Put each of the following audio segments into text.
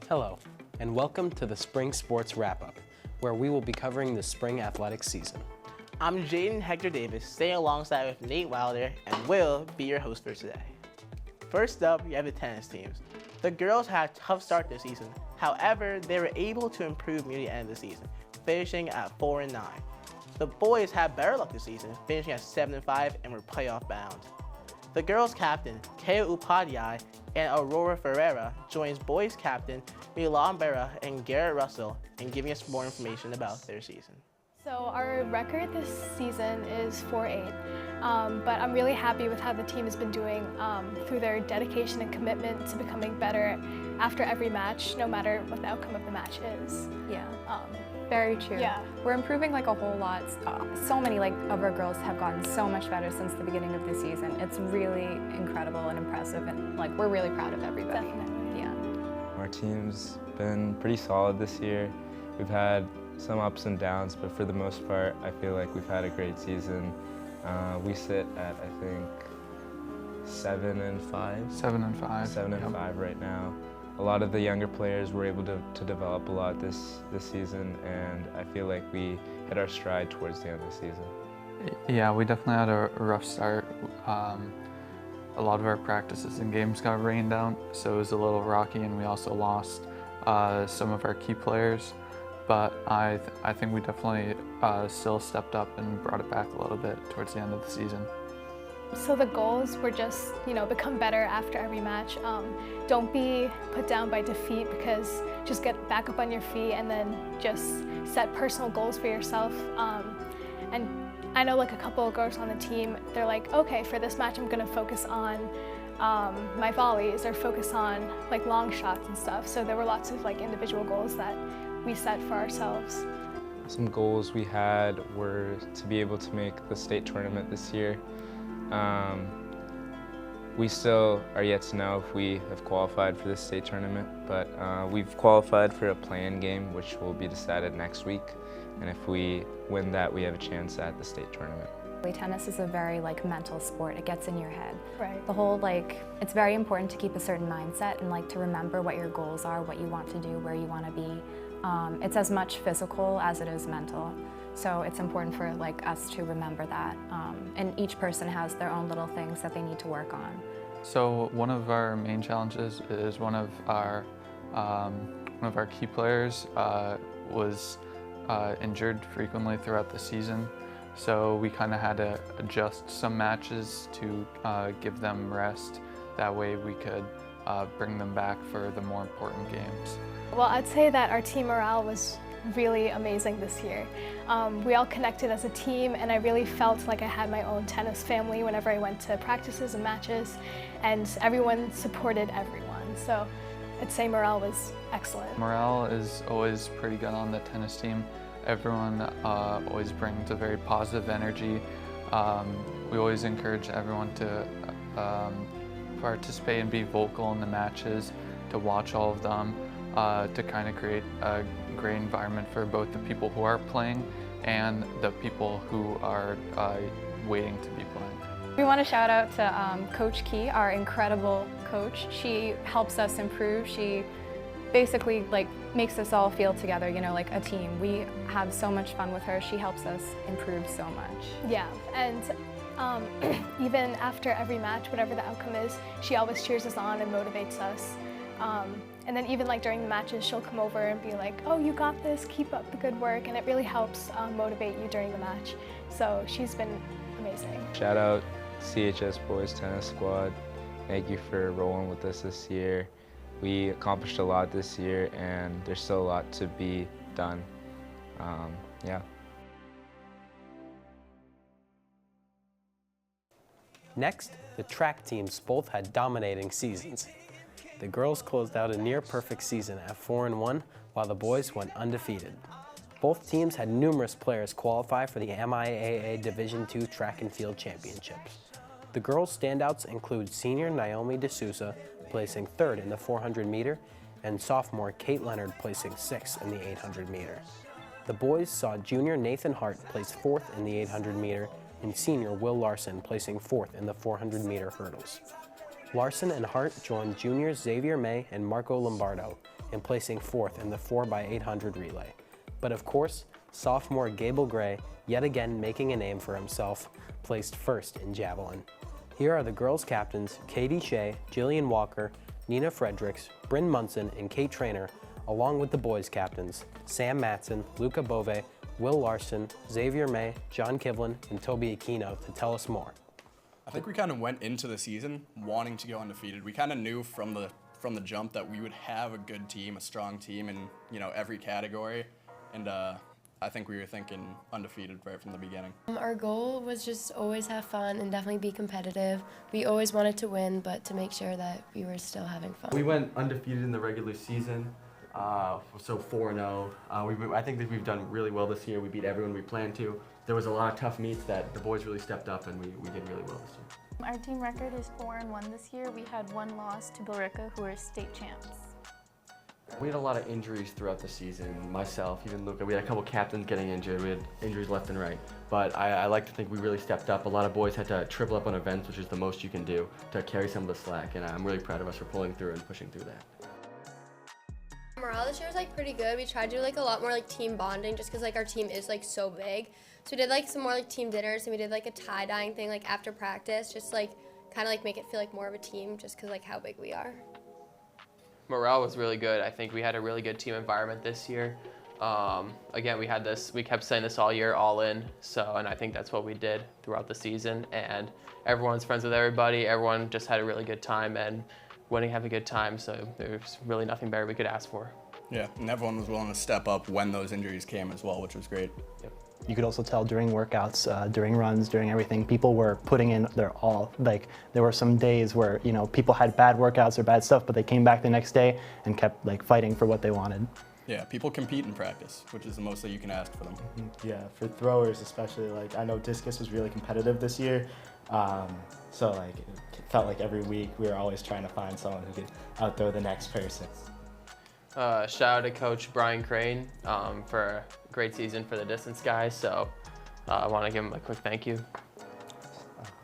Hello, and welcome to the Spring Sports Wrap-Up, where we will be covering the spring athletics season. I'm Jayden Hector Davis, staying alongside with Nate Wilder, and will be your host for today. First up, you have the tennis teams. The girls had a tough start this season. However, they were able to improve near the end of the season, finishing at 4-9. The boys had better luck this season, finishing at 7-5 and were playoff bound. The girls' captain, Keo Upadhyay and Aurora Ferreira, joins boys' captain Milan Berra and Garrett Russell in giving us more information about their season. So our record this season is 4-8, but I'm really happy with how the team has been doing through their dedication and commitment to becoming better after every match, no matter what the outcome of the match is. Yeah, very true. Yeah. We're improving like a whole lot. So many of our girls have gotten so much better since the beginning of the season. It's really incredible and impressive, and we're really proud of everybody. Definitely. Yeah. Our team's been pretty solid this year. We've had some ups and downs, but for the most part, I feel like we've had a great season. We sit at, I think, 7-5. 7-5. 7-5 right now. A lot of the younger players were able to develop a lot this season, and I feel like we hit our stride towards the end of the season. Yeah, we definitely had a rough start. A lot of our practices and games got rained out, so it was a little rocky, and we also lost some of our key players. But I think we definitely still stepped up and brought it back a little bit towards the end of the season. So the goals were just, become better after every match. Don't be put down by defeat, because just get back up on your feet and then just set personal goals for yourself. And I know a couple of girls on the team, they're like, okay, for this match I'm gonna focus on my volleys or focus on long shots and stuff. So there were lots of individual goals that we set for ourselves. Some goals we had were to be able to make the state tournament this year. We still are yet to know if we have qualified for this state tournament, but we've qualified for a play-in game, which will be decided next week. And if we win that, we have a chance at the state tournament. Tennis is a very mental sport. It gets in your head. Right. The whole it's very important to keep a certain mindset and to remember what your goals are, what you want to do, where you want to be. It's as much physical as it is mental. So it's important for us to remember that. And each person has their own little things that they need to work on. So one of our main challenges is one of our key players was injured frequently throughout the season. So we kind of had to adjust some matches to give them rest. That way we could bring them back for the more important games. Well, I'd say that our team morale was really amazing this year. We all connected as a team, and I really felt like I had my own tennis family whenever I went to practices and matches, and everyone supported everyone. So I'd say morale was excellent. Morale is always pretty good on the tennis team. Everyone always brings a very positive energy. We always encourage everyone to participate and be vocal in the matches, to watch all of them, to kind of create a great environment for both the people who are playing and the people who are waiting to be playing. We want to shout out to Coach Key, our incredible coach. She helps us improve. She basically makes us all feel together, like a team. We have so much fun with her. She helps us improve so much. Yeah, and even after every match, whatever the outcome is, she always cheers us on and motivates us. And then even during the matches, she'll come over and be like, oh, you got this, keep up the good work, and it really helps motivate you during the match. So she's been amazing. Shout out CHS Boys Tennis Squad. Thank you for rolling with us this year. We accomplished a lot this year, and there's still a lot to be done. Yeah. Next, the track teams both had dominating seasons. The girls closed out a near-perfect season at 4-1, while the boys went undefeated. Both teams had numerous players qualify for the MIAA Division II Track and Field Championships. The girls' standouts include senior Naomi D'Souza placing 3rd in the 400-meter and sophomore Kate Leonard placing 6th in the 800-meter. The boys saw junior Nathan Hart place 4th in the 800-meter and senior Will Larson placing 4th in the 400-meter hurdles. Larson and Hart joined juniors Xavier May and Marco Lombardo, and placing 4th in the 4x800 relay. But of course, sophomore Gable Gray, yet again making a name for himself, placed 1st in javelin. Here are the girls' captains Katie Shea, Jillian Walker, Nina Fredericks, Bryn Munson, and Kate Trainer, along with the boys' captains Sam Matson, Luca Bove, Will Larson, Xavier May, John Kivlin, and Toby Aquino to tell us more. I think we kind of went into the season wanting to go undefeated. We kind of knew from the jump that we would have a good team, a strong team in every category, and I think we were thinking undefeated right from the beginning. Our goal was just always have fun and definitely be competitive. We always wanted to win, but to make sure that we were still having fun. We went undefeated in the regular season, so 4-0. I think that we've done really well this year. We beat everyone we planned to. There was a lot of tough meets that the boys really stepped up, and we did really well this year. Our team record is 4-1 this year. We had 1 loss to Billerica, who are state champs. We had a lot of injuries throughout the season. Myself, even Luca, we had a couple captains getting injured. We had injuries left and right. But I like to think we really stepped up. A lot of boys had to triple up on events, which is the most you can do, to carry some of the slack. And I'm really proud of us for pulling through and pushing through that. Morale this year was pretty good. We tried to do a lot more team bonding just because our team is so big. So we did some more team dinners, and we did a tie-dyeing thing after practice, just kind of make it feel more of a team just because how big we are. Morale was really good. I think we had a really good team environment this year. Again, we kept saying this all year, all in. And I think that's what we did throughout the season. And everyone's friends with everybody. Everyone just had a really good time, and winning, having a good time. So there's really nothing better we could ask for. Yeah, and everyone was willing to step up when those injuries came as well, which was great. Yep. You could also tell during workouts, during runs, during everything, people were putting in their all. There were some days where people had bad workouts or bad stuff, but they came back the next day and kept fighting for what they wanted. Yeah, people compete in practice, which is the most that you can ask for them. Yeah, for throwers especially, I know discus was really competitive this year, so it felt like every week we were always trying to find someone who could outthrow the next person. Shout out to Coach Brian Crane for a great season for the distance guys. So I want to give him a quick thank you.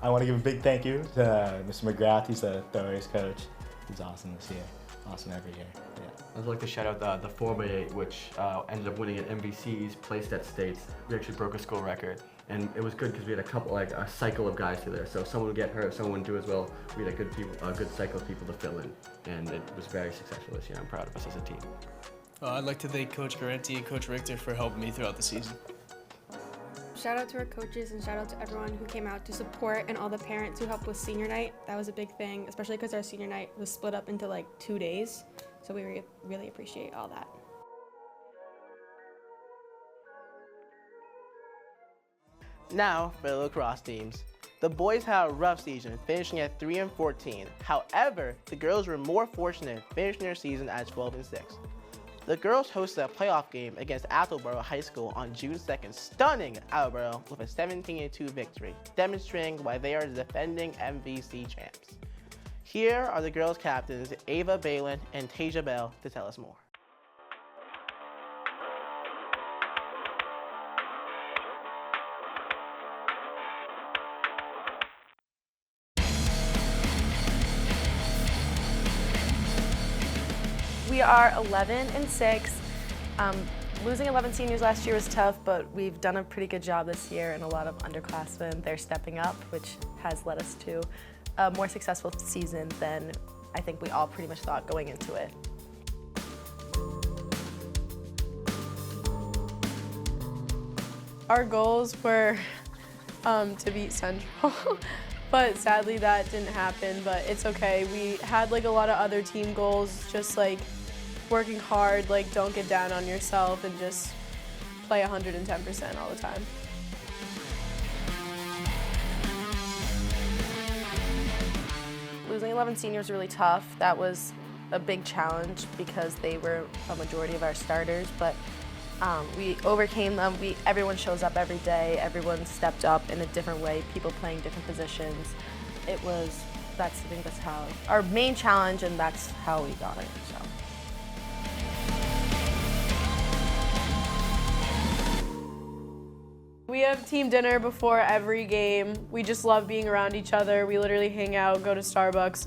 I want to give a big thank you to Mr. McGrath. He's the throwers coach. He's awesome this year. Awesome every year. Yeah. I'd like to shout out the 4x8, which ended up winning at MVCs, placed at states. We actually broke a school record. And it was good because we had a couple, a cycle of guys through there. So if someone would get hurt, someone wouldn't do as well. We had a good cycle of people to fill in. And it was very successful this year. I'm proud of us as a team. I'd like to thank Coach Garanti and Coach Richter for helping me throughout the season. Shout out to our coaches and shout out to everyone who came out to support and all the parents who helped with senior night. That was a big thing, especially because our senior night was split up into 2 days. So we really appreciate all that. Now for the lacrosse teams. The boys had a rough season, finishing at 3-14. However, the girls were more fortunate, finishing their season at 12-6. The girls hosted a playoff game against Attleboro High School on June 2nd, stunning Attleboro with a 17-2 victory, demonstrating why they are the defending MVC champs. Here are the girls' captains, Ava Balin and Tasia Bell, to tell us more. We are 11-6. Losing 11 seniors last year was tough, but we've done a pretty good job this year, and a lot of underclassmen, they're stepping up, which has led us to a more successful season than I think we all pretty much thought going into it. Our goals were to beat Central, but sadly that didn't happen, but it's okay. We had a lot of other team goals, just working hard, don't get down on yourself and just play 110% all the time. Losing 11 seniors was really tough. That was a big challenge because they were a majority of our starters, but we overcame them. Everyone shows up every day. Everyone stepped up in a different way, people playing different positions. I think that's how, our main challenge, and that's how we got it, so. We have team dinner before every game. We just love being around each other. We literally hang out, go to Starbucks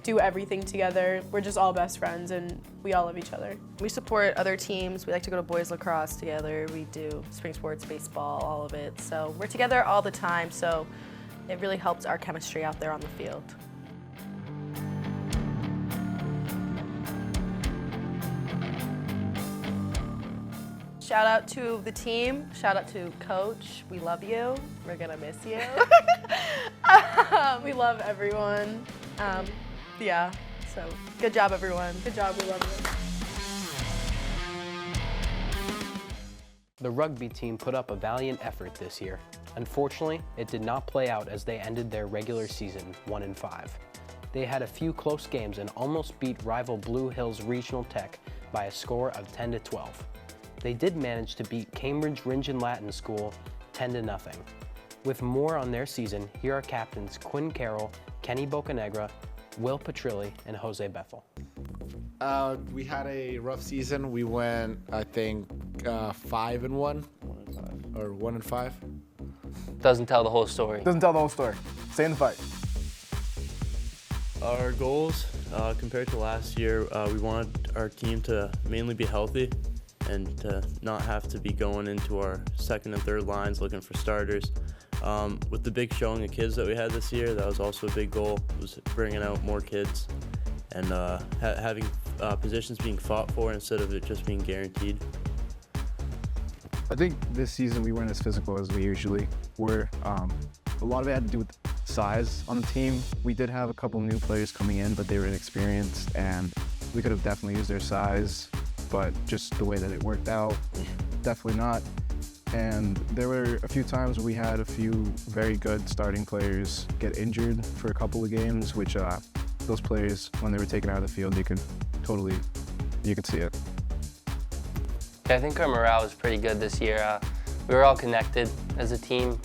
do everything together. We're just all best friends and we all love each other. We support other teams. We like to go to boys lacrosse together. We do spring sports, baseball, all of it. So we're together all the time, so it really helps our chemistry out there on the field. Shout out to the team. Shout out to Coach. We love you. We're gonna miss you. We love everyone. Yeah, so good job, everyone. Good job, we love you. The rugby team put up a valiant effort this year. Unfortunately, it did not play out as they ended their regular season 1-5. They had a few close games and almost beat rival Blue Hills Regional Tech by a score of 10-12. They did manage to beat Cambridge Ringen Latin School 10-0. With more on their season, here are captains Quinn Carroll, Kenny Bocanegra, Will Petrilli, and Jose Bethel. We had a rough season. We went, I think, 5-1 or 1-5. Doesn't tell the whole story. Doesn't tell the whole story. Stay in the fight. Our goals, compared to last year, we wanted our team to mainly be healthy and to not have to be going into our second and third lines looking for starters. With the big showing of kids that we had this year, that was also a big goal, was bringing out more kids and having positions being fought for instead of it just being guaranteed. I think this season we weren't as physical as we usually were. A lot of it had to do with size on the team. We did have a couple new players coming in, but they were inexperienced and we could have definitely used their size, but just the way that it worked out, definitely not. And there were a few times where we had a few very good starting players get injured for a couple of games, which those players, when they were taken out of the field, you could see it. I think our morale was pretty good this year. We were all connected as a team.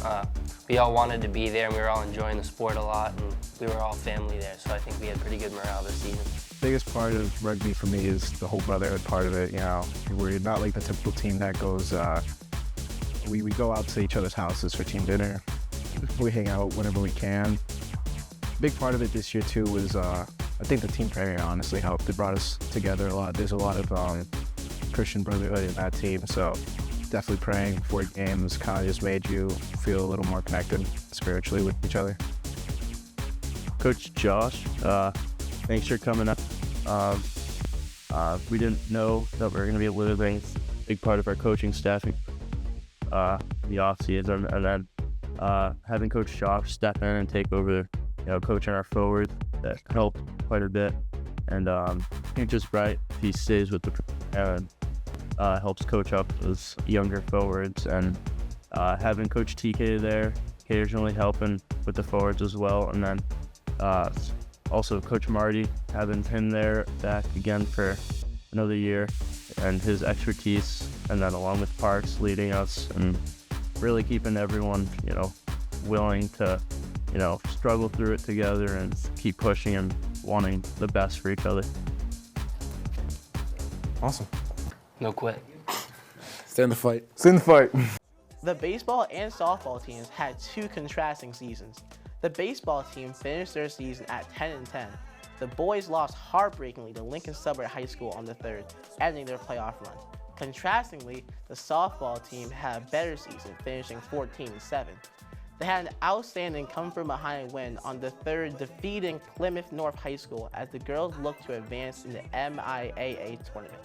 We all wanted to be there and we were all enjoying the sport a lot and we were all family there, so I think we had pretty good morale this season. Biggest part of rugby for me is the whole brotherhood part of it. You know, we're not like the typical team that goes, we go out to each other's houses for team dinner. We hang out whenever we can. Big part of it this year too was, I think the team prayer honestly helped. It brought us together a lot. There's a lot of Christian brotherhood in that team, so definitely praying before games kind of just made you feel a little more connected spiritually with each other. Coach Josh, thanks for coming up. We didn't know that we were going to be able to bring a big part of our coaching staff the off season, and then having Coach Josh step in and take over, coaching our forwards, that helped quite a bit. And I think just right, if he stays with the and helps coach up those younger forwards, and having Coach TK there, occasionally helping with the forwards as well, and then also Coach Marty, having him there back again for another year, and his expertise, and then along with Parks leading us and really keeping everyone, willing to, struggle through it together and keep pushing and wanting the best for each other. Awesome. No quit. Stay in the fight. Stay in the fight. The baseball and softball teams had two contrasting seasons. The baseball team finished their season at 10-10. The boys lost heartbreakingly to Lincoln Suburb High School on the 3rd, ending their playoff run. Contrastingly, the softball team had a better season, finishing 14-7. They had an outstanding come-from-behind win on the 3rd, defeating Plymouth North High School as the girls looked to advance in the MIAA tournament.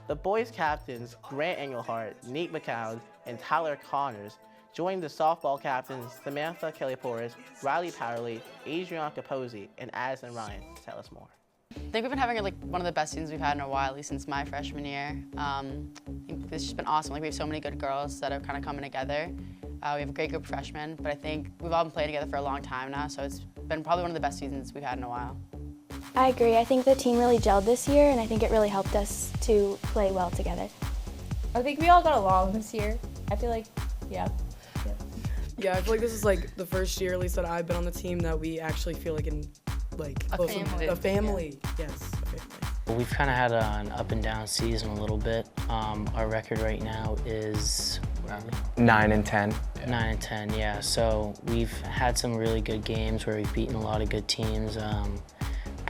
The boys' captains, Grant Engelhardt, Nate McCown, and Tyler Connors, joined the softball captains Samantha Kelly-Porras, Riley Powerley, Adrian Capozzi, and Addison Ryan to tell us more. I think we've been having one of the best seasons we've had in a while, at least since my freshman year. I think it's just been awesome. We have so many good girls that are kind of coming together. We have a great group of freshmen, but I think we've all been playing together for a long time now, so it's been probably one of the best seasons we've had in a while. I agree. I think the team really gelled this year, and I think it really helped us to play well together. I think we all got along this year. I feel like, yeah. Yeah, I feel like this is the first year, at least that I've been on the team, that we actually feel like a family. Yeah. Yes, a family. We've kind of had an up and down season a little bit. Our record right now is 9-10. 9-10, yeah. So we've had some really good games where we've beaten a lot of good teams.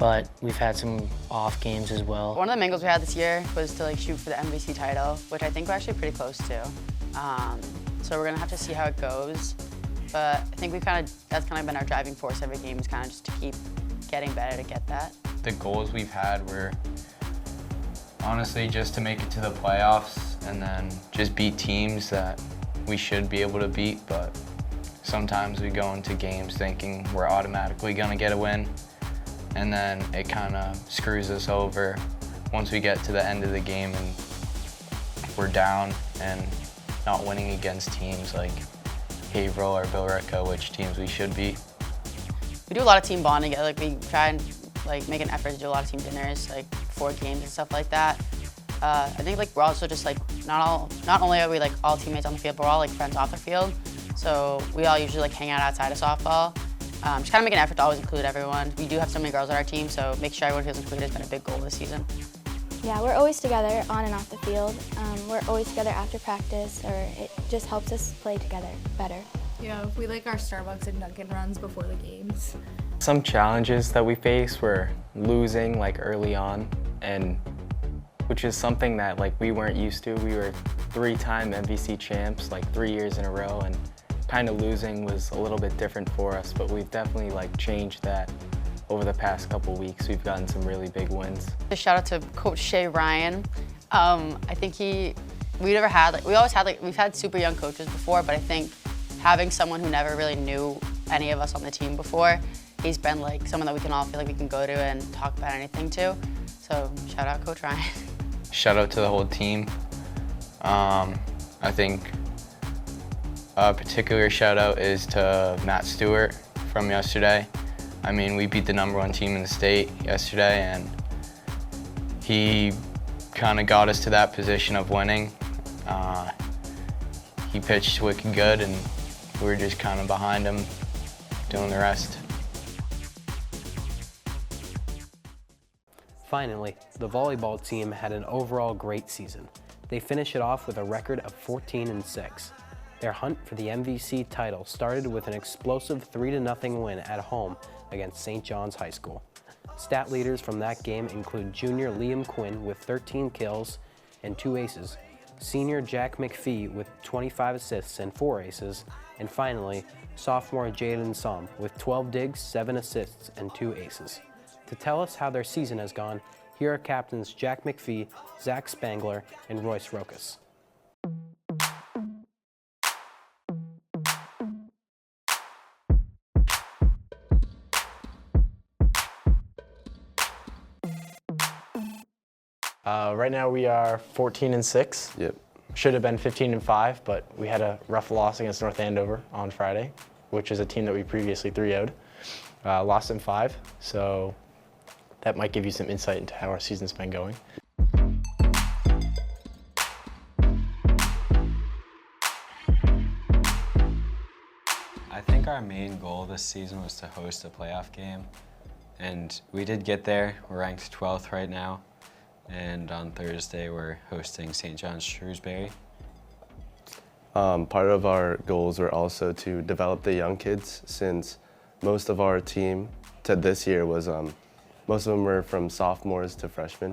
but we've had some off games as well. One of the main goals we had this year was to shoot for the MVC title, which I think we're actually pretty close to. So we're gonna have to see how it goes. But I think that's kind of been our driving force every game, is kind of just to keep getting better to get that. The goals we've had were honestly just to make it to the playoffs and then just beat teams that we should be able to beat, but sometimes we go into games thinking we're automatically gonna get a win, and then it kind of screws us over once we get to the end of the game and we're down and not winning against teams like Haverhill or Billerica, which teams we should beat. We do a lot of team bonding together. We try and make an effort to do a lot of team dinners, before games and stuff like that. I think we're also just not only are we all teammates on the field, but we're all friends off the field. So we all usually hang out outside of softball. Just kind of make an effort to always include everyone. We do have so many girls on our team, so make sure everyone feels included has been a big goal this season. Yeah, we're always together on and off the field. We're always together after practice, or it just helps us play together better. Yeah, we like our Starbucks and Dunkin' runs before the games. Some challenges that we face were losing early on, and which is something that we weren't used to. We were 3-time MVC champs 3 years in a row, and kind of losing was a little bit different for us, but we've definitely changed that over the past couple weeks. We've gotten some really big wins. A shout out to Coach Shay Ryan. I think we've had super young coaches before, but I think having someone who never really knew any of us on the team before, he's been someone that we can all feel we can go to and talk about anything to. So shout out Coach Ryan. Shout out to the whole team. I think a particular shout out is to Matt Stewart from yesterday. I mean, we beat the #1 team in the state yesterday, and he kind of got us to that position of winning. He pitched wicked good, and we were just kind of behind him doing the rest. Finally, the volleyball team had an overall great season. They finished it off with a record of 14-6. Their hunt for the MVC title started with an explosive 3-0 win at home against St. John's High School. Stat leaders from that game include junior Liam Quinn with 13 kills and 2 aces, senior Jack McPhee with 25 assists and 4 aces, and finally, sophomore Jayden with 12 digs, 7 assists, and 2 aces. To tell us how their season has gone, here are captains Jack McPhee, Zach Spangler, and Royce Rokas. Right now we are 14-6. Yep. Should have been 15-5, but we had a rough loss against North Andover on Friday, which is a team that we previously 3-0'd. Lost in 5, so that might give you some insight into how our season's been going. I think our main goal this season was to host a playoff game, and we did get there. We're ranked 12th right now, and on Thursday we're hosting St. John's Shrewsbury. Part of our goals were also to develop the young kids, since most of our team to this year was, most of them were from sophomores to freshmen.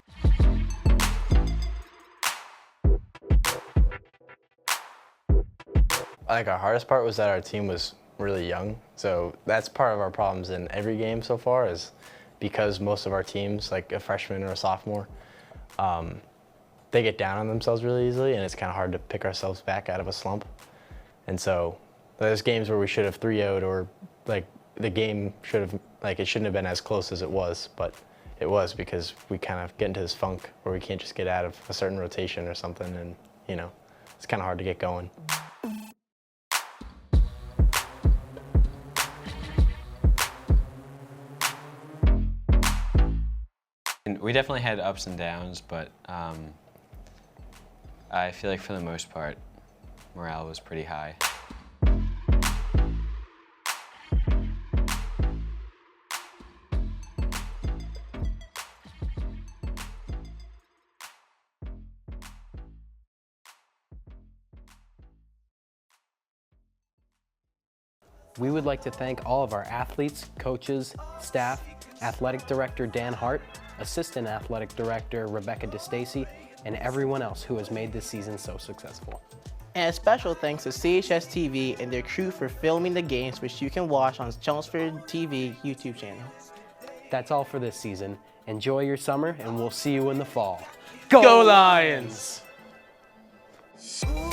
I think our hardest part was that our team was really young, so that's part of our problems in every game so far, is because most of our teams, like a freshman or a sophomore, they get down on themselves really easily, and it's kind of hard to pick ourselves back out of a slump. And so there's games where we should have 3-0'd, or the game should have, it shouldn't have been as close as it was, but it was, because we kind of get into this funk where we can't just get out of a certain rotation or something, and it's kind of hard to get going. We definitely had ups and downs, but I feel like for the most part, morale was pretty high. We would like to thank all of our athletes, coaches, staff, Athletic Director Dan Hart, Assistant Athletic Director Rebecca DeStacy, and everyone else who has made this season so successful. And a special thanks to CHS TV and their crew for filming the games, which you can watch on Chelmsford TV YouTube channel. That's all for this season. Enjoy your summer, and we'll see you in the fall. Go Lions! Ooh.